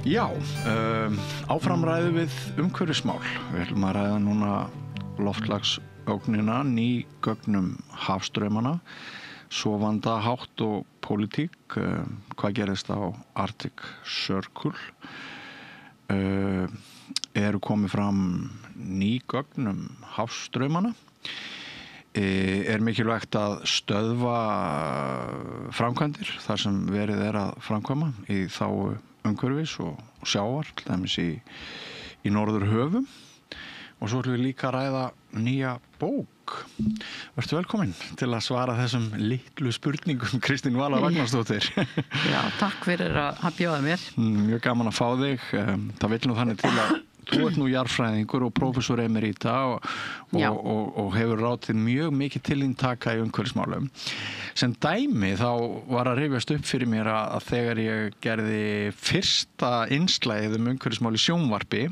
Já, áfram ræðum við umhverfismál. Við ætlum að ræða núna loftslagsógnina, ný gögnum hafstraumana, sofandahátt og pólitík, hvað gerist á Arctic Circle. Eru komið fram ný gögnum hafstraumana. Mikilvægt að stöðva framkvæmdir þar sem verið að framkvæma í þágu umhverfis og sjávar, til dæmis í Norðurhöfum. Og svo ætlum við líka að ræða nýja bók. Vertu velkomin til að svara þessum litlu spurningum, Kristín Vala Ragnarsdóttir. Já, takk fyrir að bjóða mér. Mjög gaman að fá þig. Það vill nú þannig til að þú ert nú jarðfræðingur og prófessor emerita og hefur látið mjög mikið til þín taka í umhverfismálum. Sem dæmi þá var að rifjast upp fyrir mér að þegar ég gerði fyrsta innslagið umhverfismál í sjónvarpi,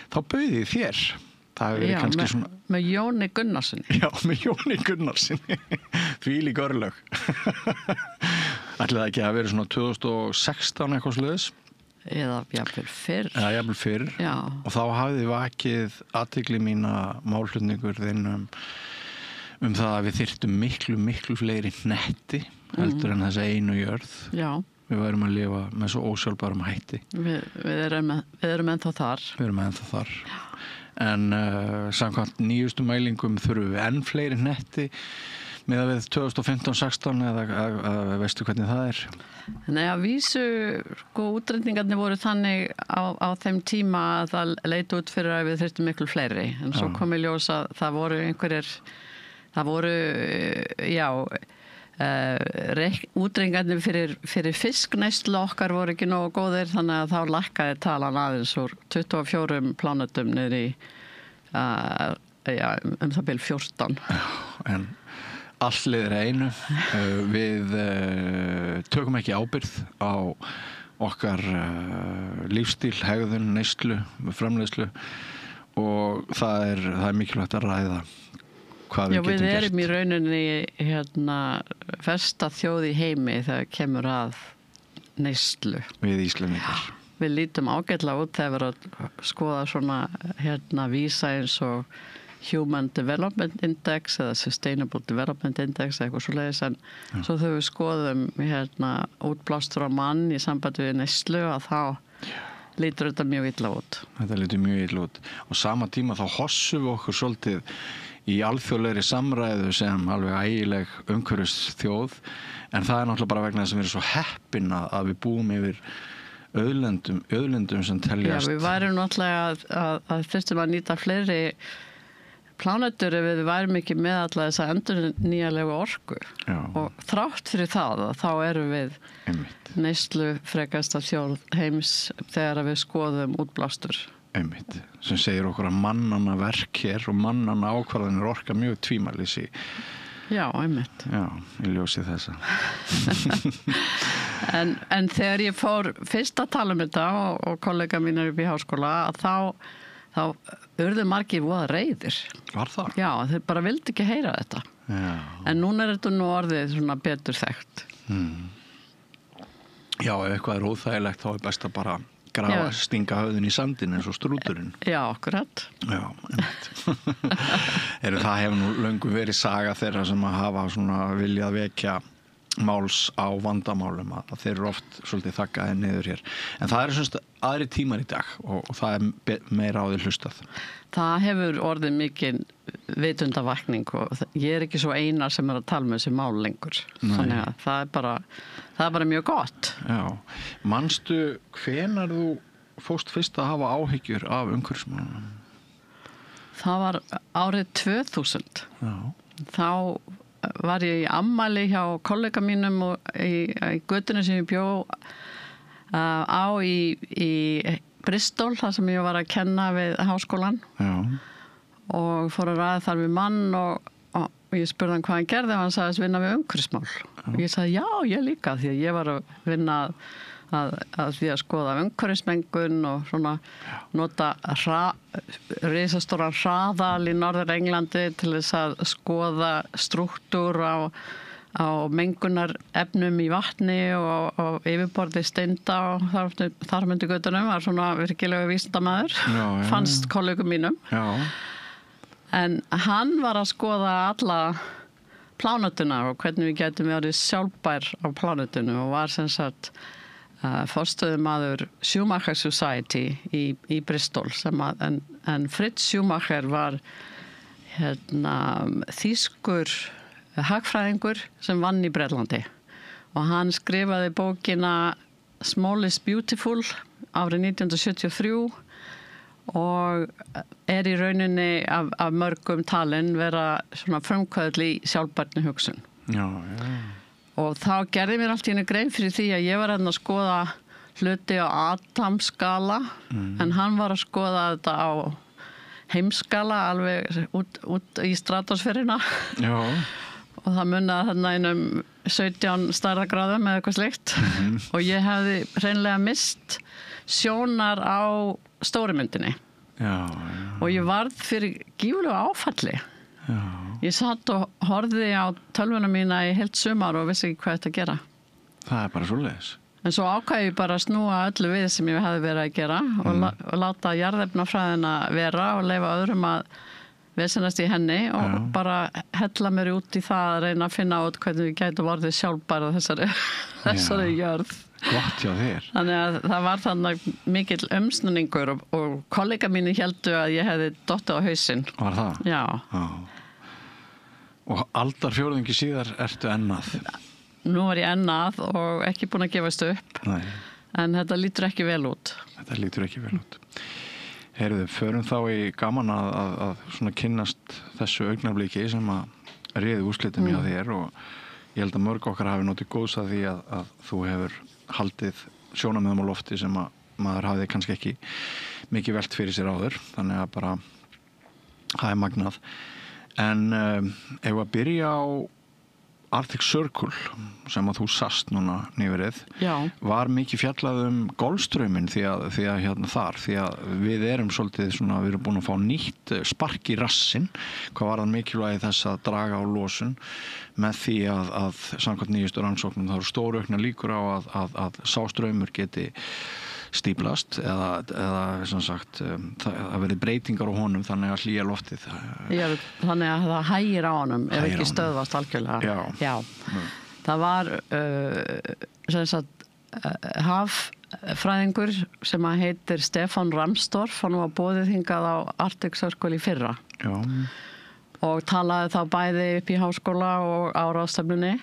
þá bauð ég þér. Það hefur verið kannski svona... með Jóni Gunnarsson. Já, með Jóni Gunnarsson. Þvílík örlög. Ætli það ekki að vera svona 2016 eitthvað svoleiðis? Eða jafnvel fyrr. Já, jafnvel fyrr. Já. Og þá hafði vakið athygli mína málflutningur þinn um það að við þyrftum miklu fleiri hnetti heldur en þessa einu jörð. Já. Við værum að lifa með svo ósjálfbærum hætti. Við erum ennþá þar. Við erum ennþá þar. En samkvæmt nýjustu mælingum þurfum við enn fleiri hnetti miðað við 2015-16 eða veistu hvernig það er? Nei, að vísu, útreikningarnir voru þannig á þeim tíma að það leit út fyrir að við þyrftum miklu fleiri. En svo kom í ljós að það voru útreikningarnir fyrir fiskneyslu okkar voru ekki nógu góðir, þannig að þá lækkaði talan aðeins úr 24 plánetum niður í það bil 14. En allt liður einu. Við tökum ekki ábyrgð á okkar lífstíl, hegðun, neyslu, framleiðslu og það er mikilvægt að ræða hvað við getum gert. Já, við erum í rauninni versta þjóð í heimi þegar kemur að neyslu. Við Íslendingar. Við lítum ágætlega út þegar við erum að skoða svona vísa eins og Human Development Index eða Sustainable Development Index eitthvað svoleiðis, en svo þegar við skoðum útblástur á mann í sambandi við neyslu að þá lítur þetta mjög illa út. Þetta lítur mjög illa út. Og sama tíma þá hossum við okkur svolítið í alþjóðlegri samræðu sem alveg ægileg umhverfisþjóð, en það er náttúrulega bara vegna þess að við erum svo heppin að við búum yfir auðlindum sem teljast. Já, við værum náttúrulega að þurftum að nýta fleiri plánetur ef við værum ekki með alla þessa endurnýjanlegu orku. Já. Og þrátt fyrir það þá erum við neyslu frekasta þjóð heims þegar við skoðum útblástur. Einmitt, sem segir okkur að mannanna verk hér og mannanna ákvarðanir orka mjög tvímælis í. Já, einmitt. Já, ég ljósi þessa. en þegar ég fór fyrst að tala um þetta og kollega mínir upp í háskóla, þá urðu margir voða reiðir. Var það? Já, þeir bara vildi ekki heyra þetta. Já. En núna er þetta nú orðið svona betur þekkt. Já, ef eitthvað er óþægilegt þá er best að bara grafa, stinga höfðin í sandinn eins og strúturinn. Já, akkurat. Já, einmitt. Það hefur nú löngu verið saga þeirra sem að hafa svona viljað vekja máls á vandamálum að þeir eru oft svolítið þakkaði niður hér. En það eru svona aðri tímar í dag og það er meira á því hlustað. Það hefur orðið mikið vitundavakning og ég er ekki svo einar sem er að tala með þessi mál lengur. Nei. Þannig að það er bara mjög gott. Já. Manstu hvenær þú fórst fyrst að hafa áhyggjur af umhverfismálunum? Það var árið 2000. Já. Þá var ég í afmæli hjá kollega mínum og í götunni sem ég bjó í Bristol, þar sem ég var að kenna við háskólan. Já. Og fór að ræða þar við mann og ég spurði hann hvað hann gerði og hann sagðist vinna við umhverfismál. Og ég sagði já, ég líka, því að ég var að vinna að því að skoða umhverfismengun og svona nota risastóran hraðal í Norður Englandi til þess að skoða strúktúr á á mengunar efnum í vatni og yfirborði steinda og þar myndi göttunum var svona virkilega vísindamaður, fannst kollegum mínum. Já. En hann var að skoða alla plánetuna og hvernig við gætum verið sjálfbær á plánetunu og var sem sagt forstöðumaður Schumacher Society í Bristol en Fritz Schumacher var þýskur hagfræðingur sem vann í Bretlandi og hann skrifaði bókina Small is Beautiful árið 1973 og í rauninni af mörgum talin vera svona frumkvöðl í sjálfbærni hugsun. Já. Og þá gerði mér allt í einu grein fyrir því að ég var að skoða hluti á atomskala en hann var að skoða þetta á heimskala alveg út í stratosférina. Já. Og það munnaði þarna einum 17 stærðargráðum eða eitthvað slikt og ég hefði hreinlega mist sjónar á stóru myndinni. Já. Og ég varð fyrir gífurlega áfalli. Já. Ég satt og horfði á tölvuna mína í heilt sumar og vissi ekki hvað þetta að gera. Það bara svoleiðis. En svo ákvað ég bara að snúa öllu við sem ég hefði verið að gera og láta jarðefnafræðina vera og leyfa öðrum að vesenast í henni og bara hella mér út í það að reyna að finna út hvernig við gætum orðið sjálfbæra þessari jörð. Gott hjá þér. Þannig að það var þannig mikill umsnúningur og kollega mínu héldu að ég hefði dottið á hausinn. Var það? Já. Og aldarfjórðungi síðar ertu ennað? Nú var ég ennað og ekki búin að gefast upp. Nei. En þetta lítur ekki vel út. Þetta lítur ekki vel út. Heyrðu, förum þá í gaman að svona kynnast þessu augnabliki sem að réði úrslitum hjá þér og ég held að mörg okkar hafi notið góðs að því að þú hefur haldið sjónarmiðum á lofti sem að maður hafði kannski ekki mikið velt fyrir sér áður, þannig að bara það magnað. En ef að byrja á Arctic Circle sem að þú sast núna nýverið var mikið fjallað Golfstrauminn því að hérna þar því að við erum svolítið svona, við erum búin að fá nýtt spark í rassinn hvað var það mikilvægi þess að draga á losun með því að samkvæmt nýjustu rannsóknum það eru stóraukna líkur á að sá straumur geti stíplast eða sem sagt það verði breytingar á honum þannig að hlýja loftið. Þannig að það hægir á honum ef ekki stöðvast algjörlega. Já. Það var sem sagt haffræðingur sem að heitir Stefan Ramstorff, hann var boðið hingað á Arctic Circle í fyrra. Já. Og talaði þá bæði upp í háskóla og á ráðstefnunni.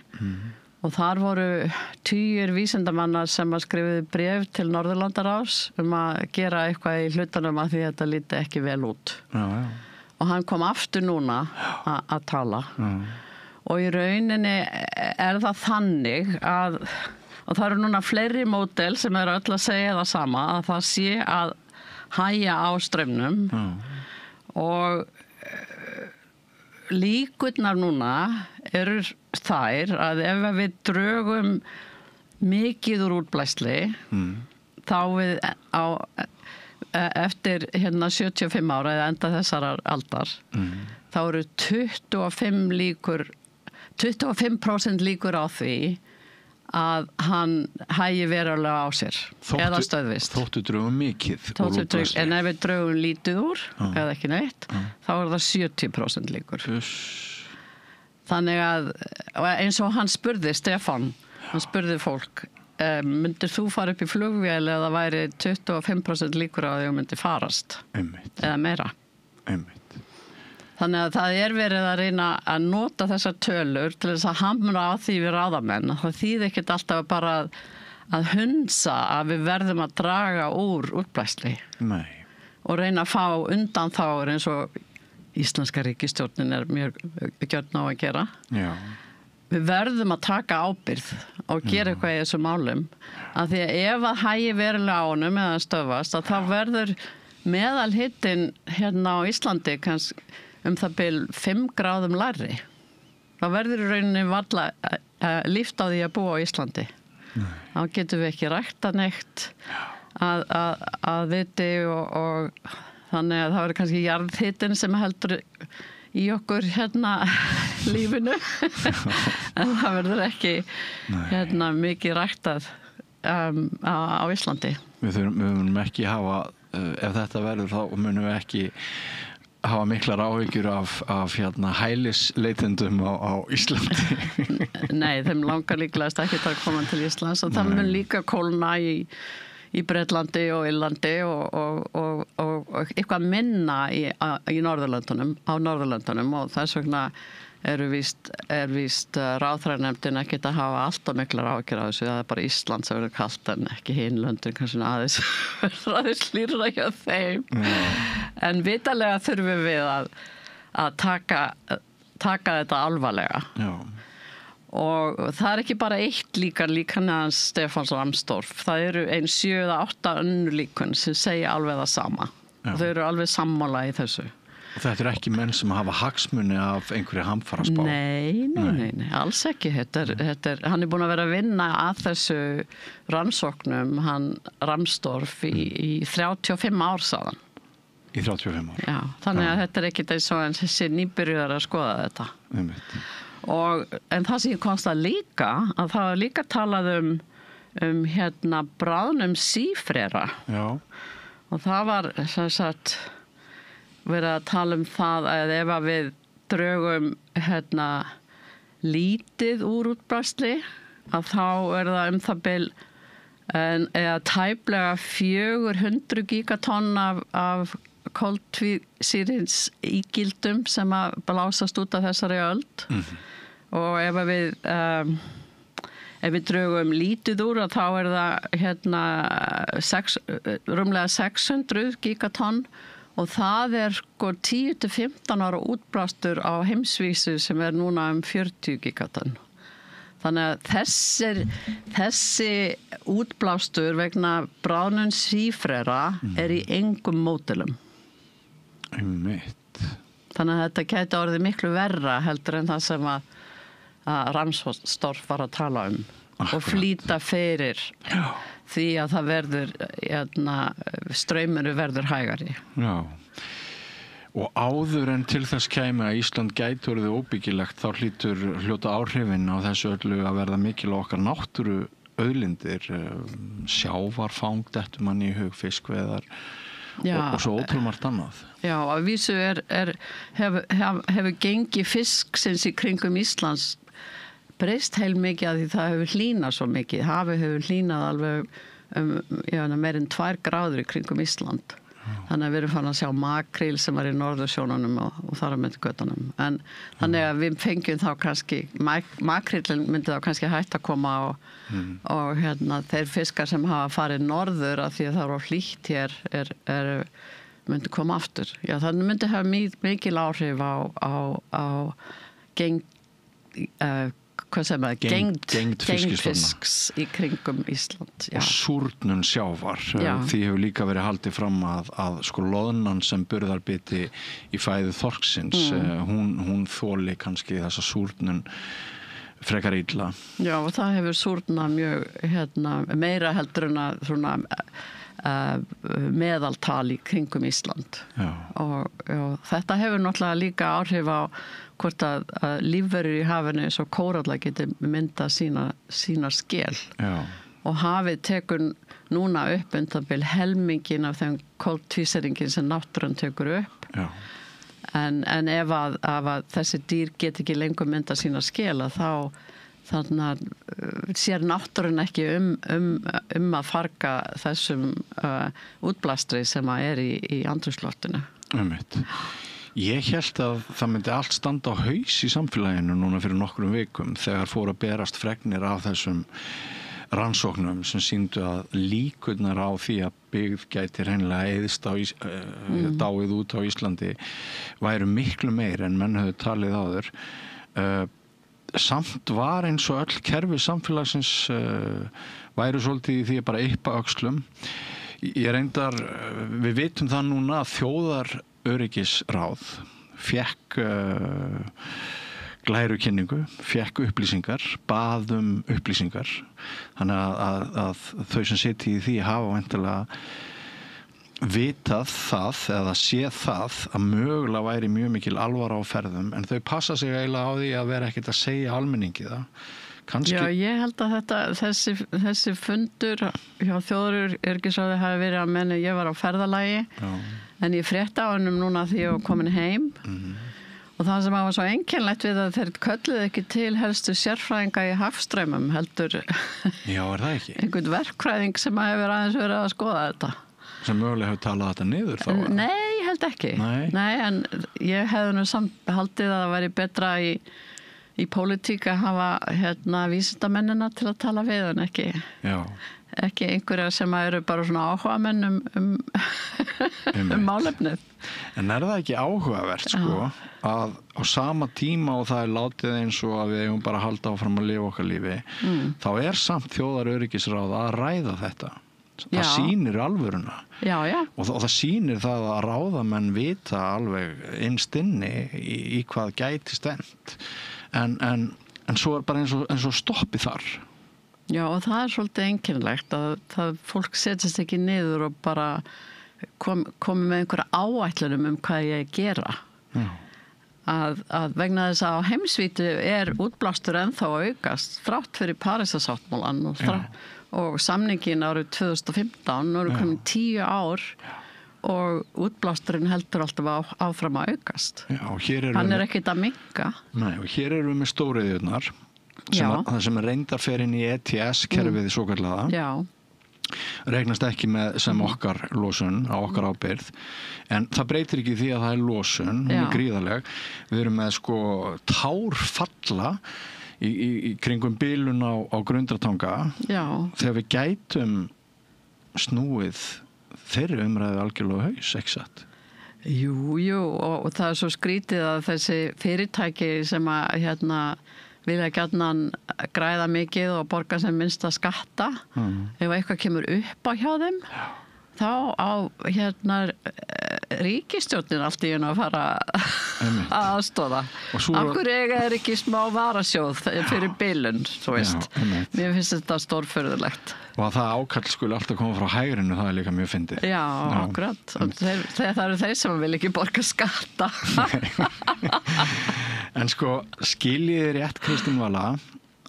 Og þar voru 10 vísindamannar sem að skrifuðu bréf til Norðurlandaráðs að gera eitthvað í hlutanum að því þetta líti ekki vel út. Já. Og hann kom aftur núna að tala. Og í rauninni það þannig að og það eru núna fleiri módel sem eru öll að segja það sama að það sé að hægja á straumnum og líkurnar núna eru þær að ef við drögum mikið úr útblæstri þá við eftir 75 ára eða enda þessar aldar þá eru 25% líkur á því að hann hægi verulega á sér eða stöðvist. Þóttu drögum mikið úr útblæstri. En ef við drögum lítið úr eða ekki neitt þá er það 70% líkur. Þannig að eins og hann spurði Stefán, hann spurði fólk myndir þú fara upp í flugvél eða væri 25% líkur á því að myndir farast eða meira. Þannig að það er verið að reyna að nota þessar tölur til þess að hamra á því við ráðamenn. Það þýðir ekkert alltaf bara að hunsa að við verðum að draga úr útblæstri. Nei. Og reyna að fá undanþágur eins og íslenska ríkisstjórnin er mjög gjörn á að gera. Já. Við verðum að taka ábyrgð og gera eitthvað í þessum málum. Að því að ef að hægi verulega á honum eða stöðvast að þá verður meðalhitinn hérna á Íslandi kannski það bil 5 gráðum lægri. Það verður í rauninni varla líft á því að búa á Íslandi. Nei. Þá getum við ekki rækta neitt að viti og þannig að það verður kannski jarðhitinn sem heldur í okkur lífinu en það verður ekki mikið ræktað á Íslandi. Við munum ekki hafa, ef þetta verður þá munum við ekki hafa miklar áhyggjur af hælisleitendum á Íslandi. Nei, þeim langar líklegast ekki að koma til Íslands og það mun líka kólna í Bretlandi og Írlandi og eitthvað minna í Norðurlöndunum, á Norðurlöndunum og þess vegna er víst ráðherranefndin ekkert að hafa alltaf miklar áhyggjur af þessu. Það er bara Ísland sem verður kalt en ekki hin löndin kannski aðeins hlýrra hjá þeim. En vitalega þurfum við að taka þetta alvarlega. Já. Og það er ekki bara eitt líkan hans Stefáns Ramstorff. Það eru 7 eða 8 önnur líkun sem segja alveg það sama. Og þau eru alveg sammála í þessu. Og þetta er ekki menn sem hafa hagsmuni af einhverju hamfaraspá? Nei, alls ekki. Hann er búin að vera að vinna að þessu rannsóknum, hann Ramstorff, í 35 ár saðan. Í 35 ár? Já, þannig að þetta er ekki eins og þessi nýbyrjuðar að skoða þetta. En það sem ég komst að það var líka talað um bráðnum sífrera. Já. Og það var sem sagt verið að tala um það að ef að við drögum lítið úr útblæstri að þá er það það bil eða tæplega 400 gigatonn af koltvísýrings ígildum sem að blásast út af þessari öld. Og ef við drögum lítið úr þá er það rúmlega 600 gigatonn og það er 10 til 15 ára útblástur á heimsvísu sem er núna 40 gigatonn. Þannig að þessi útblástur vegna bráðnun sífrera er í engum módelum. Einmitt. Þannig að þetta gæti orðið miklu verra heldur en það sem að Ramstorff var að tala um. Akkurat. Og flýta fyrir því að það verður strauminu verður hægari. Já. Og áður en til þess kæmi að Ísland gæti orðið óbyggilegt þá hljóta áhrifin á þessu öllu að verða mikil okkar náttúru auðlindir, sjávarfang, dettur manni í hug, fiskveiðar og svo ótrúlega margt annað. Já, að vísu hefur gengi fisksins í kringum Íslands breyst heilmikið að því það hefur hlýnað svo mikið. Hafið hefur hlýnað alveg meir en 2 gráður í kringum Ísland. Þannig að við erum farin að sjá makríl sem var í norðursjónunum og þar á myndi göttunum. En þannig að við fengjum þá kannski, makrílin myndi þá kannski hægt að koma og þeir fiskar sem hafa farið norður af því að það er hlýtt hér myndi koma aftur. Já, það myndi hafa mikil áhrif á gengd fisks í kringum Ísland. Já. Og súrnun sjávar. Því hefur líka verið haldið fram að sko loðnan sem burðarbiti í fæðu þorsksins, hún þoli kannski þessa súrnun frekar illa. Já, og það hefur súrnað mjög meira heldur en að svona meðaltal í kringum Ísland. Og þetta hefur náttúrulega líka áhrif á hvort að lífverur í hafinu eins og kóralla geti mynda sína skel. Já. Og hafið tekur núna upp undanbil helmingin af þeim koltvísýringin sem náttúran tekur upp. Já. En ef að þessi dýr get ekki lengur mynda sína skela þannig að sér náttúran ekki um að farga þessum útblæstri sem að í andrúmsloftinu. Ég hélt að það myndi allt standa á haus í samfélaginu núna fyrir nokkrum vikum þegar fóru að berast fregnir af þessum rannsóknum sem sýndu að líkurnar á því að byggð gæti hreinlega eyðst dáið út á Íslandi væru miklu meir en menn höfðu talið áður. Samt var eins og öll kerfi samfélagsins væru svolítið í því að bara yppa öxlum. Við vitum það núna að þjóðaröryggisráð fékk glærukynningu, fékk upplýsingar, bað upplýsingar. Þannig að þau sem sitja í því hafa væntanlega vitað það eða séð það að mögulega væri mjög mikil alvara á ferðum en þau passa sig eiginlega á því að vera ekkert að segja almenningi það. Kanski... Já, ég held að þessi fundur hjá þjóðaröryggisráði hafi verið að menna ég var á ferðalagi en ég frétta á hennum núna því ég var komin heim og það sem var svo einkennlegt við að þeir kölluðu ekki til helstu sérfræðinga í hafstraumum heldur Já, er það ekki? Einhvern verkfræðing sem hefur aðeins verið að skoða þetta. Sem mögulega hefur talað þetta niður þá? Nei, ég held ekki. Nei, en ég hefði nú samt haldið að það væri betra í pólitík að hafa vísindamennina til að tala við en ekki einhverja sem eru bara svona áhugamenn um málefnið. En er það ekki áhugavert sko að á sama tíma og það er látið eins og að við eigum bara að halda áfram að lifa okkar lífi þá er samt þjóðaröryggisráð að ræða þetta. Það sýnir alvöruna og það sýnir það að ráðamenn vita alveg innst inni í hvað gæti stend en svo er bara eins og stoppi þar. Já og það er svolítið einkennilegt að fólk setjast ekki niður og bara komi með einhverja áætlunum hvað ég gera. Að vegna þess að á heimsvítu er útblástur ennþá að aukast þrátt fyrir Parísarsáttmálann og samningin árið 2015 nú eru komin 10 ár og útblásturinn heldur alltaf áfram að aukast. Hann er ekkert að minnka. Nei, og hér erum við með stóriðjurnar sem reyndar fer inn í ETS-kerfið svokallaða. Já. Regnast ekki með sem okkar losun á okkar ábyrgð en það breytir ekki því að það er losun, hún er gríðarleg. Við erum með sko tárfalla í kringum bilun á Grundartanga þegar við gætum snúið þeirri umræðu algjörlega haus, ekki satt? Jú, og það er svo skrítið að þessi fyrirtæki sem að vilja gjarnan græða mikið og borga sem minnsta skatta ef eitthvað kemur upp á hjá þeim þá á ríkisstjórnin allt í að fara að aðstoða. Af hverju er ekki smá varasjóð fyrir bilun, þú veist. Mér finnst þetta stórfurðulegt. Og að það ákall skuli alltaf koma frá hægrinu, það er líka mjög fyndið. Já, akkurat. Það eru þeir sem vil ekki borga skatta. En sko, skiljið rétt Kristín Vala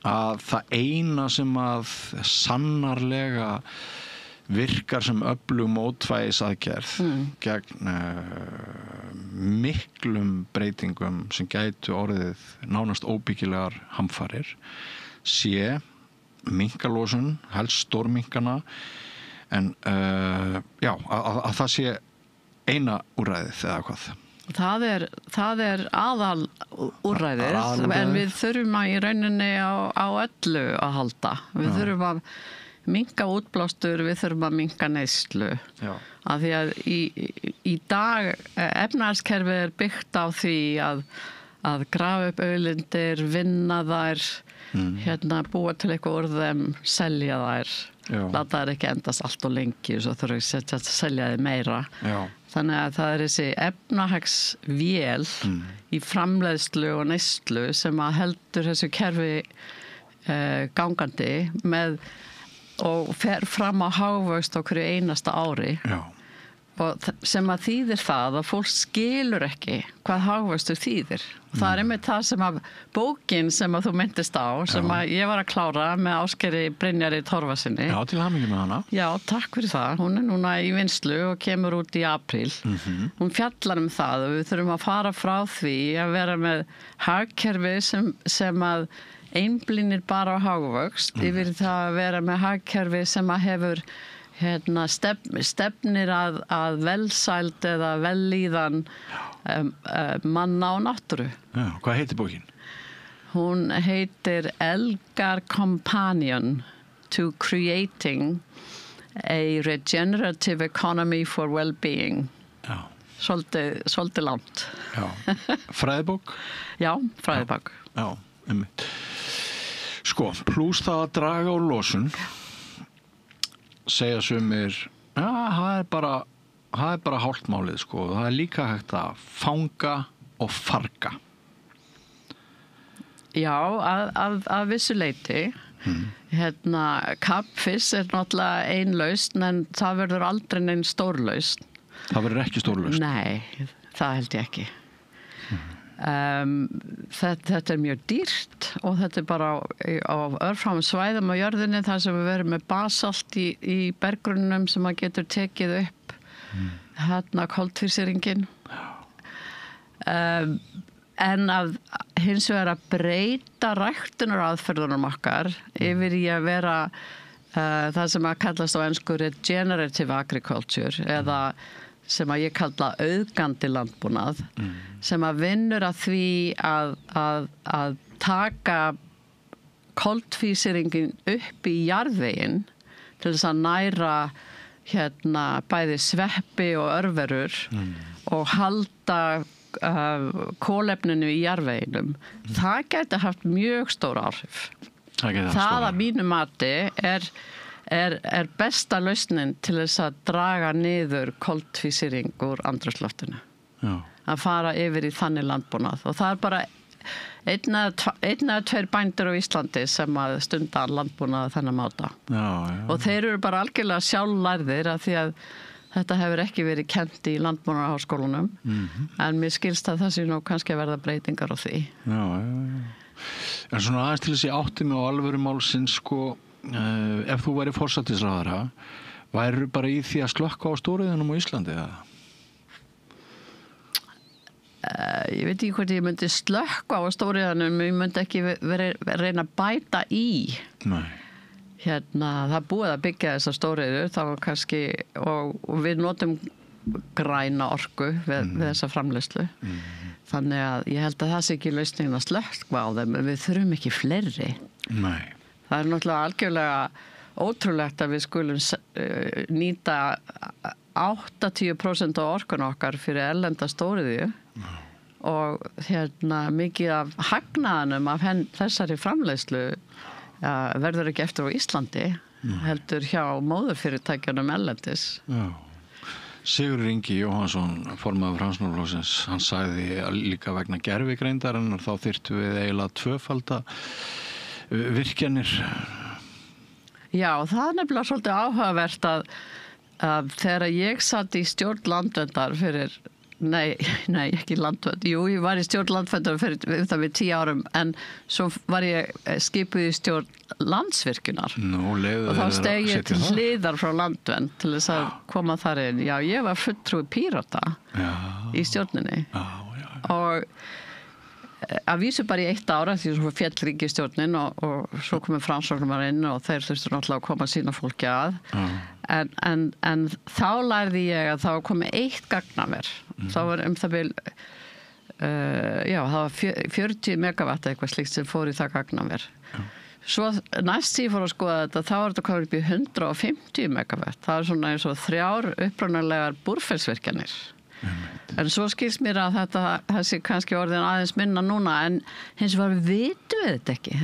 að það eina sem að sannarlega virkar sem öflug mótvægisaðgerð gegn miklum breytingum sem gætu orðið nánast óbyggilegar hamfarir sé minkalósun, helst stórminkana en að það sé eina úrræðið eða hvað. Það er aðal úrræðið en við þurfum í rauninni á öllu að halda. Við þurfum að minnka útblástur, við þurfum að minnka neyslu. Af því að í dag efnahagskerfið er byggt á því að grafa upp auðlindir, vinna þær, búa til eitthvað úr þeim, selja þær, láta þær ekki endast allt og lengi, svo þurfum við að selja þær meira. Þannig að það er þessi efnahagsvél í framleiðslu og neyslu sem að heldur þessu kerfi gangandi og fer fram á hagvöxt á hverju einasta ári og sem að þýðir það að fólk skilur ekki hvað hagvöxtur þýðir. Það er einmitt það sem að bókin sem að þú myndist á sem að ég var að klára með Ásgeiri Brynjari Torfasyni. Já, til hamingju með hana. Já, takk fyrir það. Hún er núna í vinnslu og kemur út í apríl. Hún fjallar það og við þurfum að fara frá því að vera með hagkerfi sem að einblínir bara á hagvöxt yfir það að vera með hagkerfi sem að hefur stefnir að velsæld eða vellíðan manna og náttúru. Já, hvað heitir bókin? Hún heitir Elgar Companion to Creating a Regenerative Economy for Well-being. Já. Svolítið langt. Já. Fræðibók? Já, fræðibók. Já, einmitt. Sko, plús það að draga úr losun segja sumir það er bara hálft málið sko. Það er líka hægt að fanga og farga. Já, að vissu leyti. Kappfisk er náttúrulega ein lausn en það verður aldrei nein stór lausn. Það verður ekki stórlaust? Nei, það held ég ekki. Þetta mjög dýrt og þetta bara á örfáum svæðum á jörðinni þar sem við verum með basalt í berggrunnum sem að getur tekið upp koltvísýringin. En að hins vegar að breyta ræktunaraðferðunum okkar yfir í að vera það sem að kallast á ensku regenerative agriculture eða sem að ég kalla auðgandi landbúnað sem að vinnur að því að taka koltvísýringin upp í jarðveginn til þess að næra bæði sveppi og örverur og halda kolefninu í jarðveginum. Það gæti haft mjög stór áhrif. Það að mínu mati er besta lausnin til þess að draga niður koltvísýring úr andrúmsloftinu. Að fara yfir í þannig landbúnað. Og það er bara einn eða tveir bændur á Íslandi sem að stunda landbúnað þennan máta. Og þeir eru bara algjörlega sjálflærðir af því að þetta hefur ekki verið kennt í landbúnaðarháskólanum. En mér skilst að það sé nú kannski að verða breytingar á því. En svona aðeins til þessi áttimi og alvöru málsins ef þú væri forsætisráðherra, værirðu bara í því að slökkva á stóriðunum á Íslandi eða? Ég veit ekki hvort ég myndi slökkva á stóriðunum, ég myndi ekki reyna að bæta í. Nei. Það búið að byggja þessar stóriður, það var kannski, og við notum græna orku við þessa framleiðslu. Þannig að ég held að það sé ekki lausningin að slökkva á þeim, en við þurfum ekki fleiri. Nei. Það er náttúrulega algjörlega ótrúlegt að við skulum nýta 80% af orkun okkar fyrir erlenda stóriðju og mikið af hagnaðanum af þessari framleiðslu verður ekki eftir á Íslandi, heldur hjá móðurfyrirtækjunum erlendis. Sigurður Ingi Jóhannsson, formaður Framsóknarflokksins, hann sagði að líka vegna gervigreindarinnar þá þyrftum við eiginlega tvöfalda virkjanir. Já, það er nefnilega svolítið áhugavert að þegar ég satt í stjórn Landverndar fyrir, nei, ekki Landvernd, ég var í stjórn Landverndar fyrir það við 10 árum, en svo var ég skipuð í stjórn Landsvirkjunar. Og þá steg ég til hliðar frá Landvernd til þess að koma þar inn. Já, ég var fulltrúi Pírata í stjórninni. Og að vísu bara í 1 ára því svo féll ríkisstjórnin og svo komið Framsóknar inn og þeir þurftu náttúrulega að koma sína fólki að en þá lærði ég að það var komið 1 gagnaver það var það bil það var 40 megawatt eitthvað slíkt sem fór í það gagnaver svo næst ég fór að skoða þetta þá var þetta komið upp í 150 megawatt það er svona eins og 3 upprunalegar búrfellsvirkjanir en svo skilst mér að þessi kannski orðin aðeins minna núna en hins vegar vitum við þetta ekki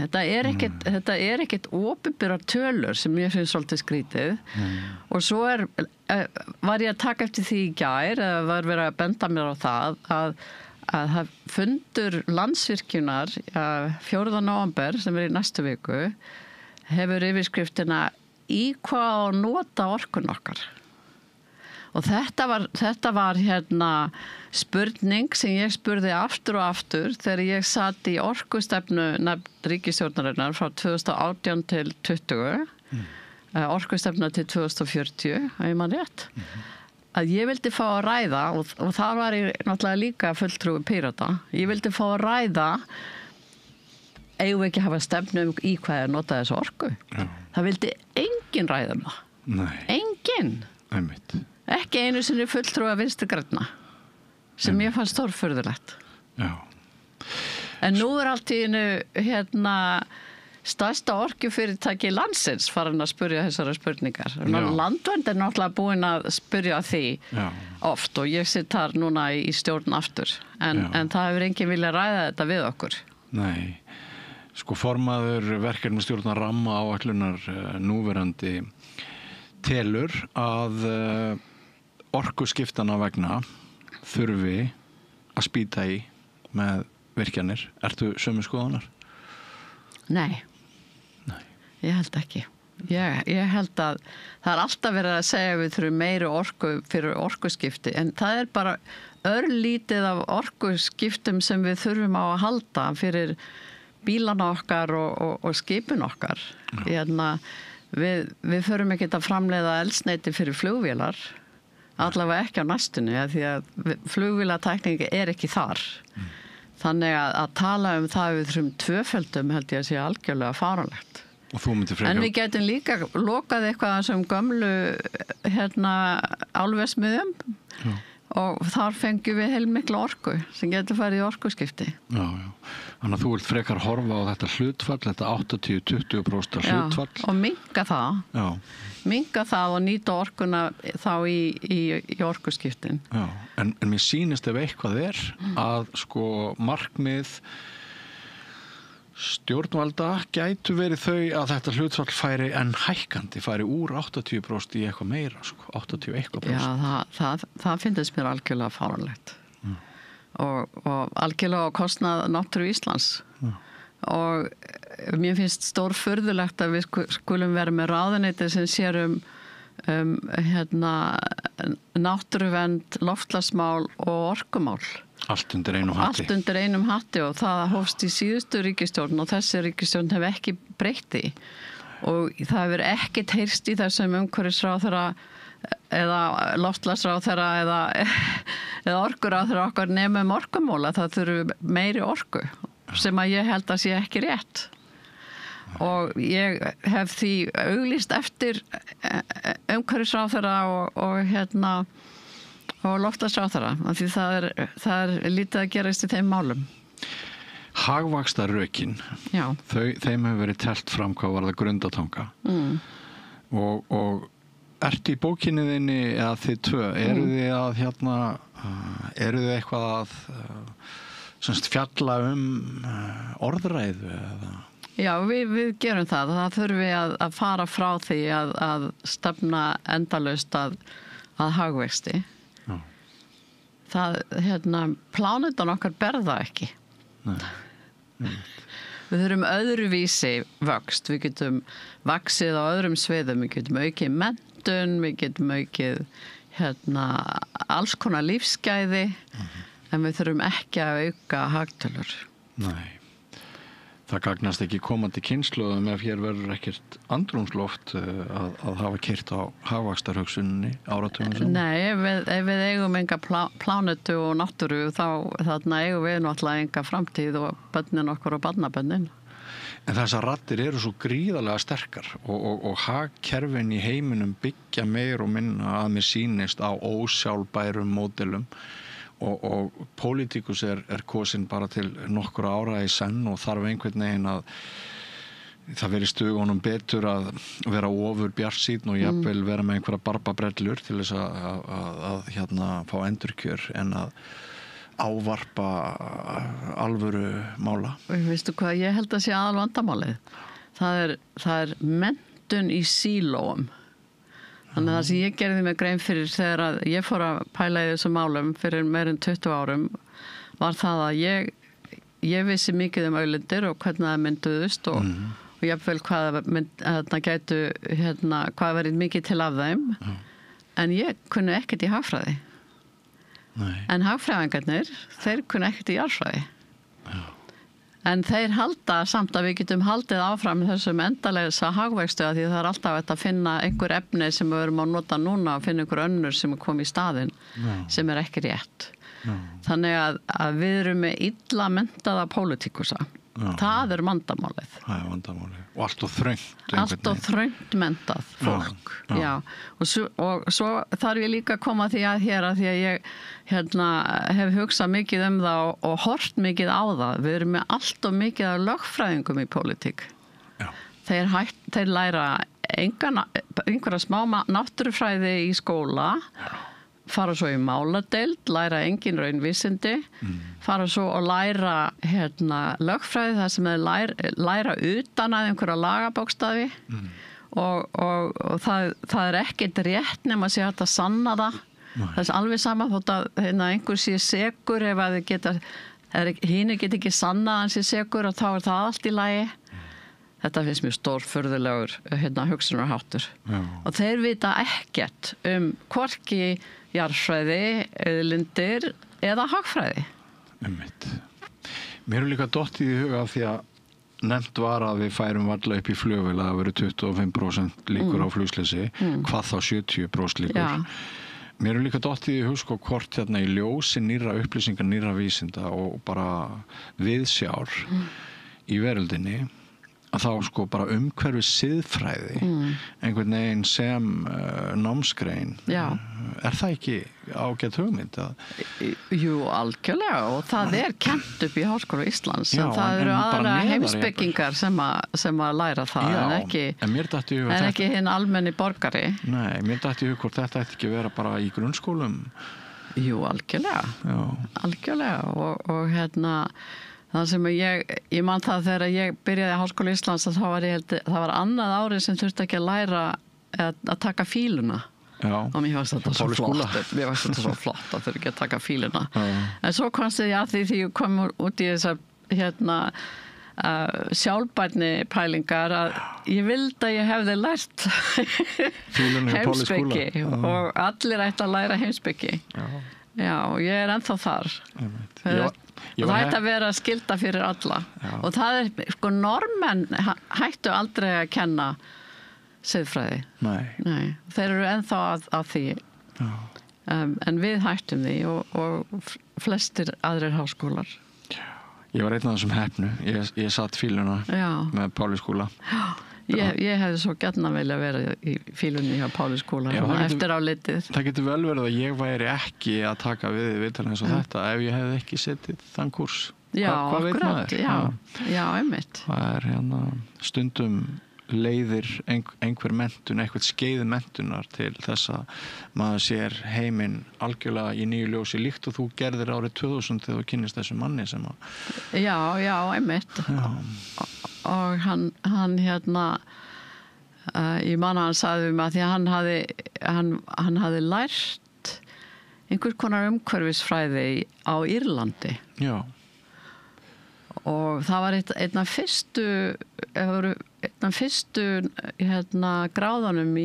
þetta er ekkert opinberar tölur sem ég finnst svolítið skrítið og svo var ég að taka eftir því í gær eða var verið að benda mér á það að fundur Landsvirkjunar 4. nóvember sem í næstu viku hefur yfirskriftina í hvað nota orkun okkar og þetta var spurning sem ég spurði aftur og aftur þegar ég satt í orkustefnu ríkisstjórnarinnar frá 2018 til 20 orkustefna til 2040 ef ég man rétt að ég vildi fá að ræða og þar var ég náttúrulega líka fulltrúi Pírata ég vildi fá að ræða eigum við ekki hafa stefnu í hvað er notað þessu orku það vildi enginn ræða það enginn ekki einu sinni fulltrúi Vinstri grænna sem ég fannst stórfurðulegt en nú allt í einu stærsta orkufyrirtæki landsins farin að spyrja þessara spurningar Landvernd náttúrulega búin að spyrja því oft og ég sitt þar núna í stjórn aftur en það hefur enginn vilja ræða þetta við okkur Nei, sko formaður verkefnastjórnar ramma áætlunar núverandi telur að orkuskiptana vegna þurfi að spýta í með virkjanir. Ertu sömu skoðunar? Nei, ég held ekki. Ég held að það alltaf verið að segja að við þurfum meiri orku fyrir orkuskipti, en það bara örlítið af orkuskiptum sem við þurfum á að halda fyrir bílana okkar og skipin okkar. Við förum ekki að framleiða eldsneyti fyrir flugvélar, allavega ekki á næstunni, því að flugvélatækning ekki þar. Þannig að tala það við þurfum tvöföldum held ég að sé algjörlega fáránlegt. En við getum líka lokað eitthvað sem gömlu álversmiðjum og þar fengjum við heilmikla orku sem getur farið í orkuskipti. Já. Þannig að þú vilt frekar horfa á þetta hlutfall, þetta 80-20% hlutfall. Já, og minnka það. Já. Minnka það og nýta orkuna þá í orkuskiptin. Já, en mér sýnist ef eitthvað að sko markmið stjórnvalda gætu verið þau að þetta hlutfall færi enn hækkandi, færi úr 80% í eitthvað meira, sko, 81%. Já, það finnst mér algjörlega fáránlegt. Og algjörlega á kostnað náttúru Íslands. Og mér finnst stórfurðulegt að við skulum vera með ráðuneyti sem sér náttúruvernd, loftslagsmál og orkumál. Allt undir einum hatti og það hófst í síðustu ríkisstjórn og þessi ríkisstjórn hefur ekki breytt því og það hefur ekkert heyrst í þessum umhverfisráðherra eða loftslagsráðherra eða orkuráðherra okkar nema orkumóla, það þurfi meiri orku sem að ég held að sé ekki rétt og ég hef því auglýst eftir umhverfisráðherra og loftslagsráðherra, af því það lítið að gerast í þeim málum. Hagvaxtarrökin, þeim hefur verið telt fram hvað var það Grundartanga. Og ertu í bókinni þinni eða þið tvö, eru þið eitthvað að fjalla orðræðu eða? Já, við gerum það. Það þurfum við að fara frá því að stefna endalaust að hagvexti. Plánetan okkar berða ekki. Nei. Við þurfum öðruvísi vöxt. Við getum vaxið á öðrum sviðum. Við getum aukið menntun, við getum aukið alls konar lífsgæði, en við þurfum ekki að auka hagtölur. Nei. Það gagnast ekki komandi kynslóðum ef hér verður ekkert andrúmsloft að hafa keyrt á hagvaxtarhugsuninni áratugum sem. Nei, ef við eigum enga plánetu og náttúru þarna eigum við náttúrulega enga framtíð og börnin okkur og barnabörnin. En þessar raddir eru svo gríðarlega sterkar og hagkerfin í heiminum byggja meir og minna að mér sýnist á ósjálfbærum módelum. Og pólitíkus kosin bara til nokkura ára í senn og þarf einhvern veginn að það verið stugunum betur að vera ofur bjartsýnn og jafnvel vera með einhverja barbabrellur til þess að fá endurkjör en að ávarpa alvöru mála. Veistu hvað, ég held að sé aðal vandamálið. Það er menntun í sílóum. Þannig að það sem ég gerði mig grein fyrir þegar að ég fór að pæla í þessum málum fyrir meir en 20 árum var það að ég vissi mikið auðlindir og hvernig það mynduðust og jafnvel hvað verið mikið til af þeim en ég kunni ekkert í hagfræði. Nei. En hagfræðingarnir, þeir kunni ekkert í jarðfræði. En þeir halda samt að við getum haldið áfram þessum endalegsa hagvextu að því það alltaf að finna einhver efni sem við erum að nota núna og finna einhver önnur sem kom í staðinn sem ekki rétt. Þannig að við erum með illa menntaða pólitíkusa. Það vandamálið. Það vandamálið. Og allt og þröngt. Allt og þröngt mentað fólk. Já. Og svo þarf ég líka að koma því að ég hef hugsað mikið það og hort mikið á það. Við erum með allt og mikið af lögfræðingum í pólitík. Já. Þeir læra einhverja smá náttúrufræði í skóla. Fara svo í máladeild, læra engin raunvísindi, fara svo og læra lögfræði þar sem þeir læra utan að einhverja lagabókstafi og það ekkert rétt nema að sé hægt að sanna það. Það alveg sama þótt að einhver sé sekur ef að hinn geta ekki sannað að hann sé sekur og þá það allt í lagi. þetta finnst mér stórfurðulegur hugsunarháttur. Og þeir vita ekkert hvorki jarðfræði, auðlindir eða hagfræði. Mér líka dottið í huga af því að nefnt var að við færum varla upp í flugvél að það veru 25% líkur á flugsleysi, hvað þá 70% líkur. Já. Mér líka dottið í hug hvort hérna í ljósi nýrra upplýsingar, nýrra vísinda og bara viðsjár í veröldinni að þá bara umhverfis siðfræði einhvern veginn sem námsgrein. Það ekki ágætt hugmynd? Jú, algjörlega og það kennt upp í Háskóla Íslands en það eru aðra heimspekingar sem að læra það en ekki hinn almenni borgari. Nei, mér datt í hug hvort þetta ætti ekki vera bara í grunnskólum. Jú, algjörlega. Algjörlega og það sem ég man það þegar ég byrjaði í Háskóla Íslands að það var annað árið sem þurfti ekki að læra að taka fíluna. Og mér fannst þetta svo flott. Mér fannst þetta svo flott að þurfi ekki að taka fíluna. En svo komst ég að því ég kom út í þessar sjálfbærni pælingar að ég vildi að ég hefði lært heimspeki og allir ætti að læra heimspeki. Já, og ég ennþá þar. Það ætti að vera skylda fyrir alla. Og það normenn hættu aldrei að kenna siðfræði. Nei. Þeir eru ennþá að því. En við hættum því og flestir aðrir háskólar. Ég var einn af þessum heppnu. Ég satt fíluna með Pálisskóla. Ég hefði svo gjarnan vilja vera í fílunni hjá Pálisskóla eftir á litið. Það getur vel verið að ég væri ekki að taka við viðtalið eins og þetta ef ég hefði ekki setið þann kurs. Hvað veit maður? Já, einmitt. Það stundum leiðir einhver menntun, eitthvað skeið menntunar til þess að maður sér heiminn algjörlega í nýju ljósi líkt og þú gerðir árið 2000 þegar þú kynnist þessum manni sem að... Já, einmitt. Og hann ég man að hann sagði að því að hann hafði lært einhvers konar umhverfisfræði á Írlandi. Já. Og það var einn af fyrstu gráðunum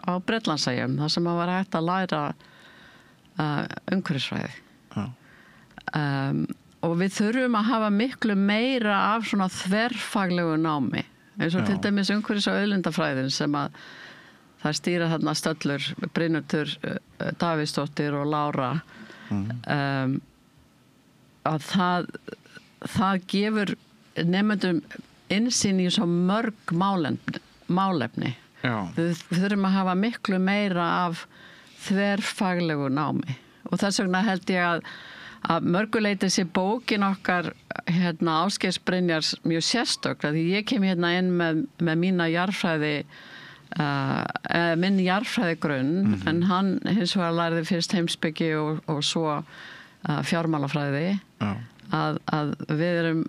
á Bretlandseyjum þar sem var hægt að læra umhverfisfræði. Og við þurfum að hafa miklu meira af svona þverfaglegu námi eins og til dæmis umhverfis- og auðlindafræðin sem að það stýra þarna Stöllur, Brynhildur Davíðsdóttir og Lára að það gefur nemendum innsýn í svo mörg málefni. Við þurfum að hafa miklu meira af þverfaglegu námi og þess vegna held ég að mörguleiti sé bókin okkar Ásgeirs Brynjars mjög sérstök því ég kem inn með mína jarðfræði minn jarðfræðigrunn en hann hins vegar lærði fyrst heimspeki og svo fjármálafræði að við erum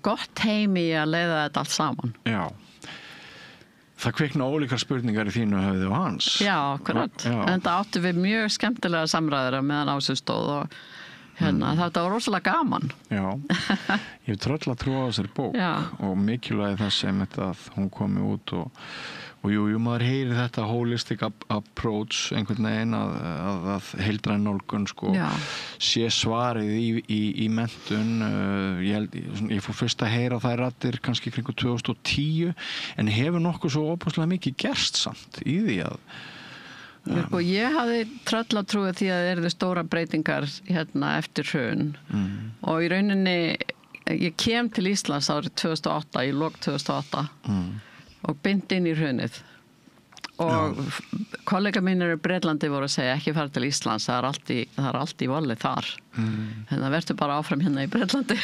gott heimi í að leiða þetta allt saman. Já. Það kvikna ólíkar spurningar í þínu höfði og hans. Já, akkurat. En það áttu við mjög skemmtilega samræður meðan á sig stóð og þetta var rosalega gaman. Já, ég hef tröll að trúa á þessari bók og mikilvægi þess að hún komi út og jú, maður heyrir þetta holistic approach einhvern veginn að heildræn nálgun sé svarið í menntun. Ég fór fyrst að heyra þær raddir kannski kringu 2010 en hefur nokkuð svo óbúslega mikið gerst samt í því að Ég hafði tröll að trúa því að það eru stóra breytingar eftir hrun og í rauninni ég kem til Íslands árið 2008 í lok 2008 og beint inn í hrunið og kollega mínir í Bretlandi voru að segja ekki fara til Íslands, það er allt í volið þar þannig að verður bara áfram í Bretlandi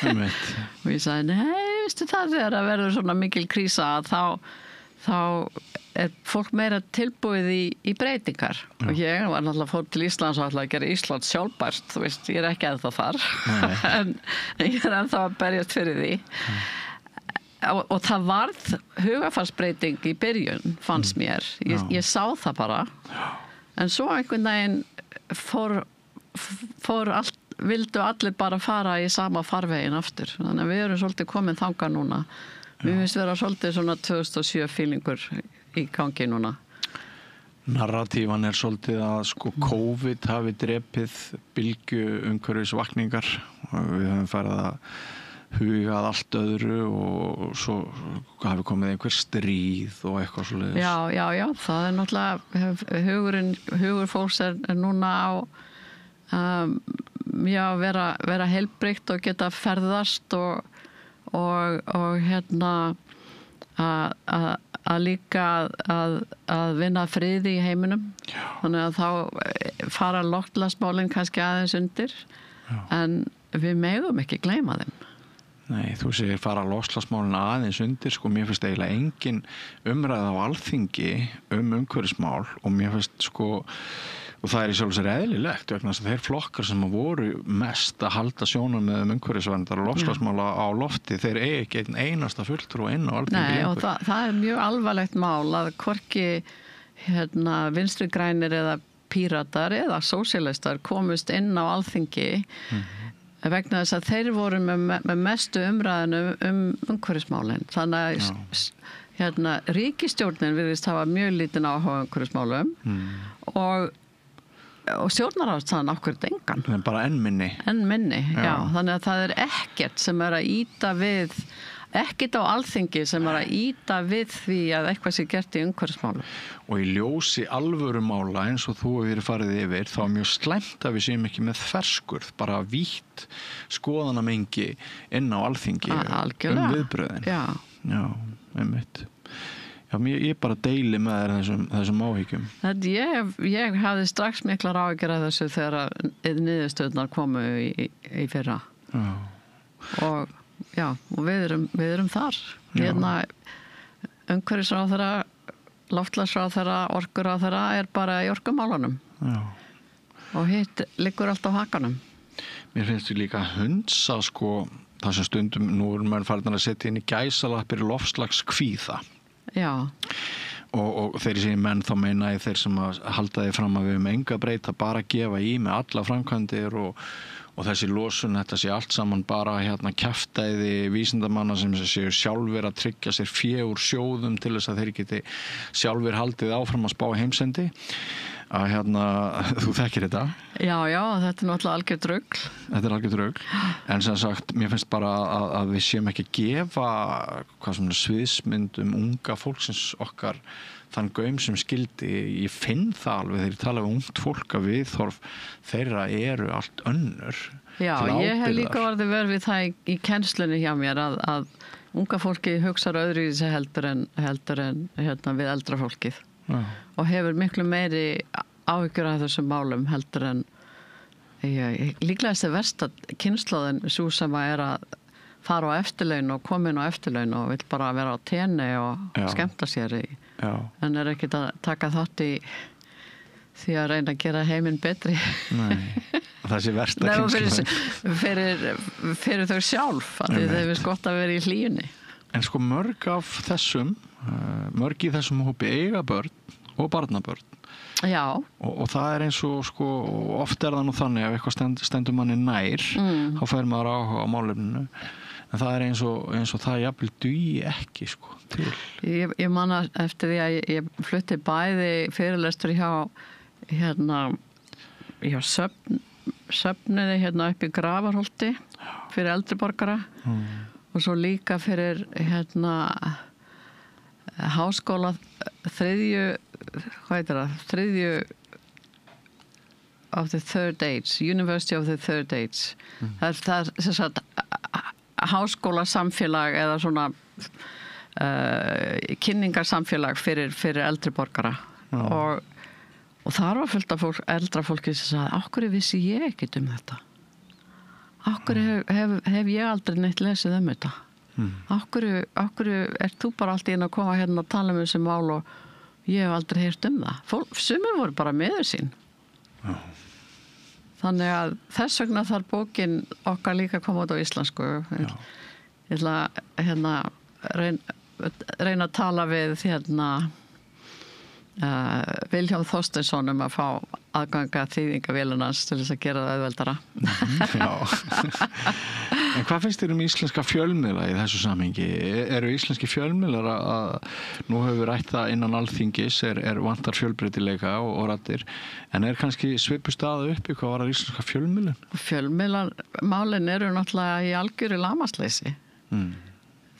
og ég sagði, nei, veistu það þegar það verður svona mikil krísa þá er fólk meira tilbúið í breytingar og ég var náttúrulega fór til Íslands og ætlaði að gera Ísland sjálfbært, þú veist, ég er ekki ennþá þar en ég er ennþá að berjast fyrir því og það varð hugarfarsbreyting í byrjun, fannst mér ég sá það bara en svo einhvern veginn vildu allir bara fara í sama farvegin aftur, þannig að við erum svolítið komin þangað núna Mér finnst vera svolítið svona 2007 feelingur í gangi núna. Narratífan svolítið að sko COVID hafi drepið bylgju umhverfisvakningar og við höfum farið að huga að allt öðru og svo hafi komið einhver stríð og eitthvað svoleiðis. Já, það náttúrulega hugur fólks núna á vera heilbrigt og geta ferðast og hérna að líka að vinna friði í heiminum. Já. Þannig að þá fara loftslagsmálin kannski aðeins undir. Já. En við megum ekki gleyma þeim. Nei, þú segir fara loftslagsmálin aðeins undir, sko mér finnst eiginlega engin umræða á alþingi umhverfismál og mér finnst sko og það í sjálfu sér eðlilegt vegna þess að þeir flokkar sem voru mest að halda sjónum með umhverfisverndar og loftslagsmála á lofti, þeir eigi ekki einn einasta fulltrú inn á alþingi. Nei, og það mjög alvarlegt mál að hvorki vinstri grænir eða píratar eða sósíalistar komust inn á alþingi vegna þess að þeir voru með mestu umræðinu umhverfismálin. Þannig að ríkisstjórnin virðist hafa mjög lítinn áhuga umhverfismálum og stjórnarandstaðan akkúrat engan. En bara enn minni. Já. Þannig að það ekkert sem að ýta við, ekkert á alþingi sem að ýta við því að eitthvað sé gert í umhverfismálum. Og í ljósi alvörumála eins og þú hefur farið yfir, þá mjög slæmt að við séum ekki með ferskurð, bara vítt skoðanamengi inn á alþingi viðbröðin. Já, einmitt. Já, ég bara deili með þessum áhyggjum. Ég hafði strax miklar áhyggjur af þessu þegar niðurstöðnar komu í fyrra. Og við erum þar. Umhverfisráðherra, loftslagsráðherra, orkuráðherra bara í orkumálunum. Og hitt liggur allt á hakanum. Mér finnst við líka hundsa sko, það sem stundum nú maður farin að setja inn í gæsalappir loftslagskvíða. Já. Og þeir sem menn þá meina ég þeir sem að halda því fram að við enga breyta, bara gefa í með alla framkvæmdir og þessi losun, þetta sé allt saman bara kjaftæði vísindamanna sem séu sjálfur að tryggja sér fé úr sjóðum til þess að þeir geti sjálfur haldið áfram að spá heimsendi. Að þú þekkir þetta. Já, þetta náttúrulega algjört rugl. Þetta algjört rugl. En sem sagt, mér finnst bara að við séum ekki að gefa sviðsmynd unga fólksins okkar þann gaum sem skildi. Ég finn það alveg þegar ég tala um ungt fólk að viðhorf þeirra allt önnur. Já, ég hef líka orðið vör við það í kennslunni hjá mér að unga fólki hugsar öðruvísi heldur en við eldra fólkið. Já. Og hefur miklu meiri áhyggjur af þessum málum heldur en líklega þessi versta kynslóðin sú sem að fara á eftirlaun og koma inn á eftirlaun og vill bara vera á tenni og skemmta sér en ekki að taka þátt í því að reyna að gera heiminn betri. Nei, þessi versta kynslóðin fyrir þau sjálf að þau finnst gott að vera í hlýjunni. En sko mörg í þessum hópi eiga börn og barnabörn. Já. Og það eins og sko, oft það nú þannig ef eitthvað stendur manni nær, þá fær maður áhuga á málefninu. En það eins og það jafnvel dugi ekki sko til. Ég man eftir því að ég flutti bæði fyrirlestur hjá söfniði upp í Grafarholti fyrir eldri borgara. Og svo líka fyrir háskóla þriðju of the third age, University of the third age. Það sem sagt háskólasamfélag eða svona kynningarsamfélag fyrir eldri borgara. Og þar var fullt af eldra fólki sem sagði, af hverju vissi ég ekkert um þetta? Af hverju hef ég aldrei neitt lesið um þetta? Af hverju þú bara allt í einu að koma hérna og tala um þessi mál og ég hef aldrei heyrt um það? Sumir voru bara miður sín. Þannig að þess vegna þarf bókin okkar líka að koma út á íslensku. Ég ætla reyna að tala við Vilhjálm Þorsteinsson að fá aðganga þýðingavélunans til þess að gera það auðveldara. Já. En hvað finnst þér íslenska fjölmiðla í þessu samhengi? Eru íslenski fjölmiðlar að nú höfum við rætt það innan Alþingis vantar fjölbreytileika og raddir, en kannski svipuð staða uppi hvað var íslenska fjölmiðlun? Fjölmiðlarmálin eru náttúrulega í algjöru lamasleysi.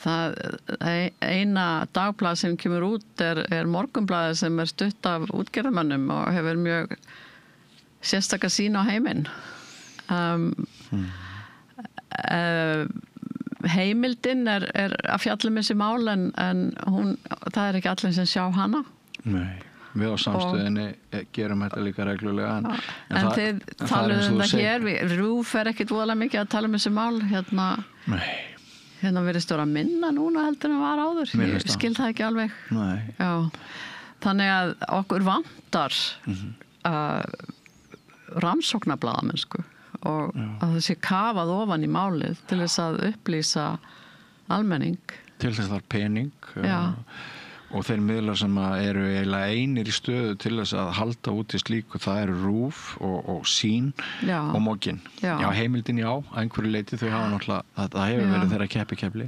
Það eina dagblað sem kemur út Morgunblaðið sem stutt af útgerðarmönnum og hefur mjög sérstaka sýn á heiminn. Heimildin að fjalla þessi mál en það ekki allir sem sjá hana. Nei, við á samstöðinni gerum þetta líka reglulega. En þið talaðu þetta hér, RÚV ekkert voðalega mikið að tala þessi mál Nei. Hérna virðist vera minna núna heldur en var áður. Ég skil það ekki alveg. Nei. Já. Þannig að okkur vantar rannsóknarblaðamennsku og að það sé kafað ofan í málið til þess að upplýsa almenning. Til þess að það pening og þeir miðlar sem eru eiginlega einir í stöðu til þess að halda út í slíku, það eru RÚV og Sýn og Mogginn. Já, heimildin að einhverju leyti þau hafa náttúrulega, það hefur verið þeirra kepli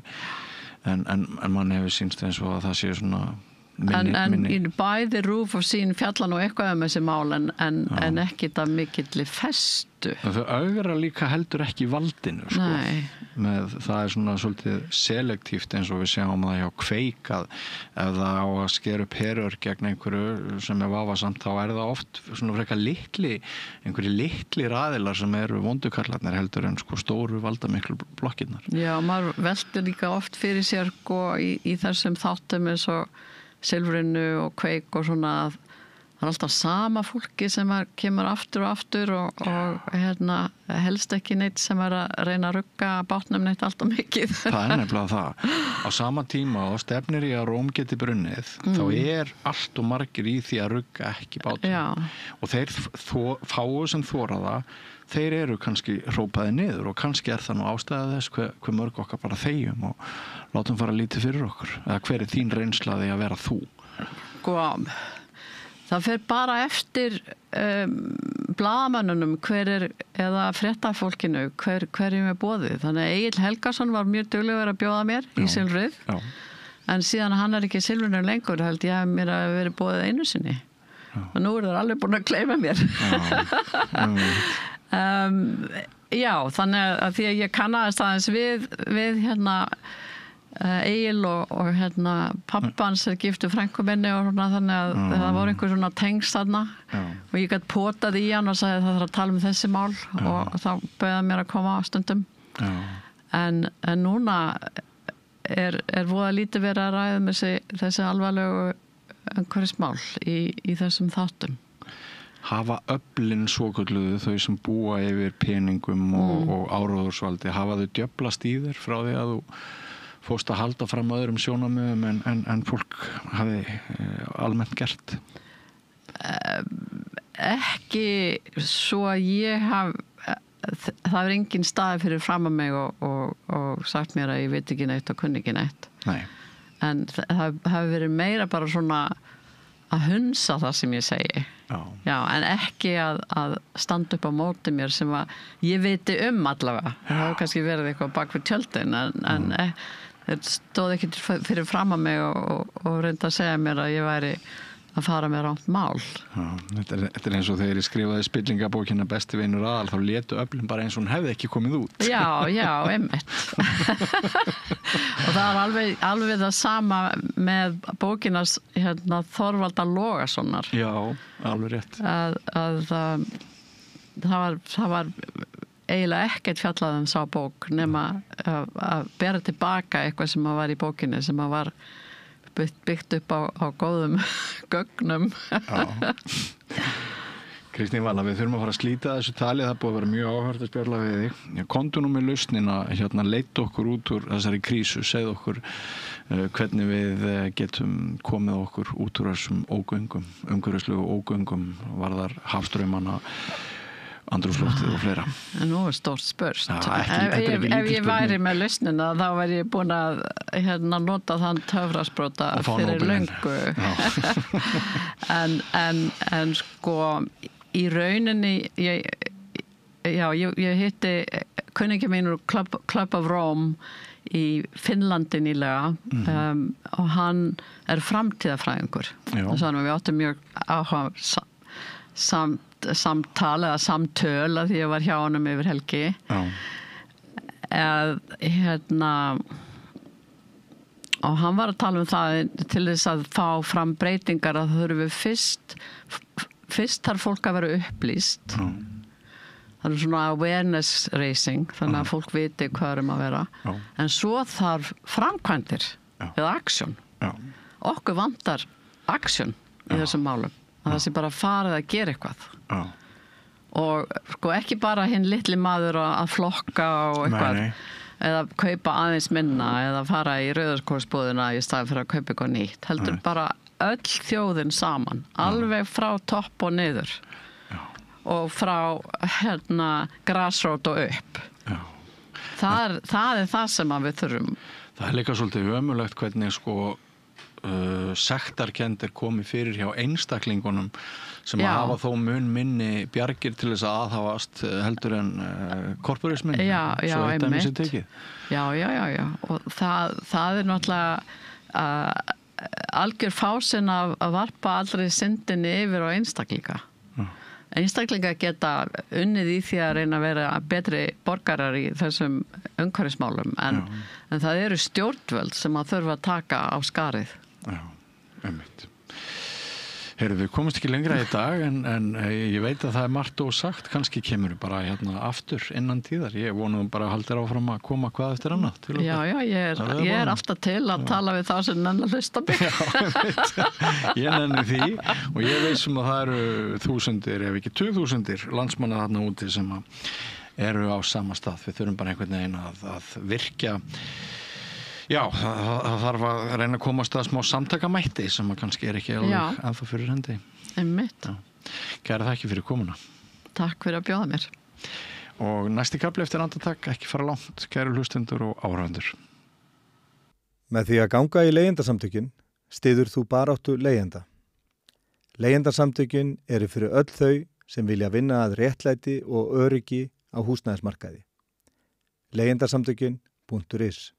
en mann hefur sýnst eins og að það sé svona minni. Bæði RÚV og Sýn fjalla nú eitthvað þessi mál en ekki það mikilli festu. Þau augra líka heldur ekki valdinu, sko. Það svona svolítið selektíft eins og við sjáum það hjá Kveik að ef það á að skera upp herör gegn einhverju sem vafasamt þá það oft svona frekar einhverju litli aðilar sem eru vondukallarnir heldur en sko stóru valdamiklu blokkirnar. Já, maður veltir líka oft fyrir sér í þessum þáttum eins og Silfrinu og Kveik og svona að það alltaf sama fólki sem kemur aftur og aftur og helst ekki neitt sem að reyna að rugga bátnum neitt alltaf mikið. Það nefnilega það. Á sama tíma og stefnir í að Róm geti brunnið, þá allt og margir í því að rugga ekki bátnum. Já. Og þeir fáu sem þora það, þeir eru kannski hrópaði niður og kannski það nú ástæða þess hver mörg okkar bara þegjum og látum fara lítið fyrir okkur. Eða hver þín reynslaði að vera þú? Það fer bara eftir blaðamönnunum eða fréttafólkinu hverjum boðið. Þannig að Egill Helgason var mjög duglegur að bjóða mér í Silfrið. En síðan hann ekki í Silfrinu lengur held ég að mér hafi verið boðið einu sinni. Og nú þeir alveg búin að gleyma mér. Já, þannig að því að ég kannaðist aðeins við Egil og pappans giftu frænku minni og þannig að það voru einhver svona tengst þarna og ég gætt potað í hann og sagði það þarf að tala þessi mál og þá bauði mér að koma á stundum en núna voða lítið verið að ræða þessi alvarlegu umhverfismál í þessum þáttum. Hafa öflin svokölluðu þau sem búa yfir peningum og áróðursvaldi, hafa þau djöflast í þér frá því að þú fórst að halda fram öðrum sjónarmiðum en fólk hafi almennt gert? Ekki svo að ég það engin staði fyrir fram að mig og sagt mér að ég veit ekki neitt og kunni ekki neitt. Nei. En það hafi verið meira bara svona að hunsa það sem ég segi. Já, en ekki að standa upp á móti mér sem að ég viti allavega. Það hafi kannski verið eitthvað bak við tjöldin en þeir stóð ekki fyrir fram að mig og reynda að segja mér að ég væri að fara með rangt mál. Já, þetta eins og þegar ég skrifaði spillingabókina Besti vinur aðal, þá létu öflin bara eins og hún hefði ekki komið út. Já, einmitt. Og það alveg það sama með bókinas Þorvaldar Logasonar. Já, alveg rétt. Að það var eiginlega ekkert fjallað sá bók nema að bera tilbaka eitthvað sem var í bókinni sem var byggt upp á góðum gögnum. Kristín Vala, við þurfum að fara að slíta þessu tali, það búið að vera mjög áhört að spjalla við þig. Komdu nú með lausnina, leiddu okkur út úr þessari krísu, segðu okkur hvernig við getum komið okkur út úr þessum ógöngum, umhverfislegu ógöngum, varðar hafstraumana, andrúmsloftið og fleira. Nú stórt spurst. Ef ég væri með lausnina þá væri ég búin að nota þann töfrasprota fyrir löngu. en sko í rauninni ég hitti kunningi mín úr Club of Rome í Finnlandi nýlega og hann framtíðarfræðingur. Þannig við áttum mjög áhuga samtal eða samtöl að því ég var hjá honum yfir helgi. Og hann var að tala það til þess að fá fram breytingar að það þurfi fyrst þarf fólk að vera upplýst. Það svona awareness raising, þannig að fólk viti hvað að vera. En svo þarf framkvæmdir eða action. Okkur vantar action í þessum málum. Að það sé bara farið að gera eitthvað. Og sko ekki bara hinn litli maður að flokka og eitthvað. Eða kaupa aðeins minna eða fara í rauðarskórsbúðina í staði fyrir að kaupa eitthvað nýtt. Heldur bara öll þjóðin saman, alveg frá topp og niður. Og frá grassrót og upp. Það er það sem við þurfum. Það líka svolítið ömurlegt hvernig sektarkennd komið fyrir hjá einstaklingunum sem að hafa þó mun minni bjargir til þess að aðhafast heldur en korporismin. Svo eitt dæmi sér tekið. Já. Og það er náttúrulega algjör fásin að varpa allri syndinni yfir á einstaklinga. Einstaklinga geta unnið í því að reyna að vera betri borgarar í þessum umhverfismálum en það eru stjórnvöld sem að þurfa að taka á skarið. Já, einmitt. Heyrðu, við komumst ekki lengra í dag en ég veit að það er margt ósagt, kannski kemur bara aftur innan tíðar. Ég vonum bara að halda áfram að koma hvað eftir annað. Já, ég er alltaf til að tala við þá sem nennar hlusta mig. Já, ég nenni því og ég veist að það eru þúsundir, ef ekki 2000 landsmanna þarna úti sem eru á sama stað. Við þurfum bara einhvern veginn að virkja. Já, það þarf að reyna að komast að smá samtakamætti sem kannski ekki alveg ennþá fyrir hendi. Einmitt. Kæra þakki fyrir komuna. Takk fyrir að bjóða mér. Og næsti kafli eftir andartak, ekki fara langt, kæru hlustendur og áhorfendur. Með því að ganga í leigjendasamtökin styður þú baráttu leigjenda. Leigjendasamtökin eru fyrir öll þau sem vilja vinna að réttlæti og öryggi á húsnæðismarkaði. Leigjendasamtökin.is